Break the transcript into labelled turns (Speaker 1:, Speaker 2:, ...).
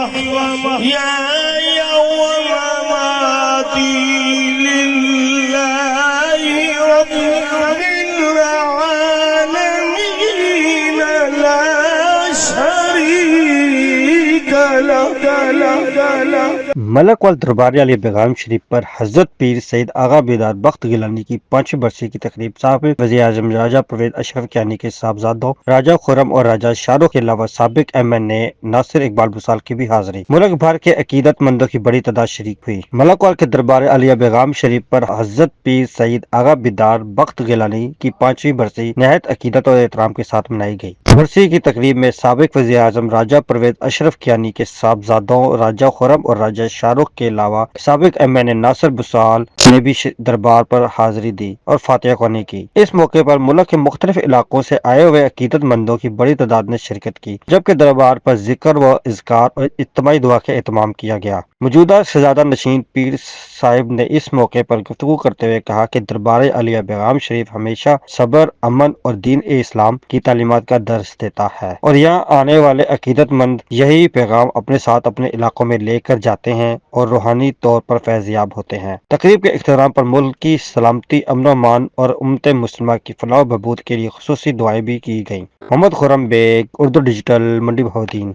Speaker 1: يا يوم مماتي لله رب العالمين لا شريك له.
Speaker 2: ملک وال دربار علی بیگم شریف پر حضرت پیر سید آغا بیدار بخت گیلانی کی 5ویں برسی کی تقریب سابق وزیر اعظم راجہ پرویز اشرف کیانی کے صاحبزادوں راجہ خرم اور راجہ شاہ رخ کے علاوہ سابق MNA ناصر اقبال بسال کی بھی حاضری. ملک بھر کے عقیدت مندوں کی بڑی تعداد شریک ہوئی. ملک وال کے دربار علی بیگم شریف پر حضرت پیر سید آغا بیدار بخت گیلانی کی 5ویں برسی نہایت عقیدت اور احترام کے ساتھ منائی گئی. برسی کی تقریب میں سابق وزیر اعظم راجہ پرویز اشرف کیانی کے صاحبزادوں راجہ خرم اور راجہ شاہ رخ کے علاوہ سابق MNA ناصر بسال نے بھی دربار پر حاضری دی اور فاتحہ خوانی کی. اس موقع پر ملک کے مختلف علاقوں سے آئے ہوئے عقیدت مندوں کی بڑی تعداد نے شرکت کی، جبکہ دربار پر ذکر و اذکار اور اجتماعی دعا کا اہتمام کیا گیا. موجودہ شہزادہ نشین پیر صاحب نے اس موقع پر گفتگو کرتے ہوئے کہا کہ دربار علی بیگم شریف ہمیشہ صبر، امن اور دین اسلام کی تعلیمات کا درس دیتا ہے، اور یہاں آنے والے عقیدت مند یہی پیغام اپنے ساتھ اپنے علاقوں میں لے کر جاتے ہیں اور روحانی طور پر فیض یاب ہوتے ہیں. تقریب کے اختتام پر ملک کی سلامتی، امن و امان اور امت مسلمہ کی فلاح و بہبود کے لیے خصوصی دعائیں بھی کی گئیں. محمد خرم بیگ، اردو ڈیجیٹل، منڈی بہاؤالدین.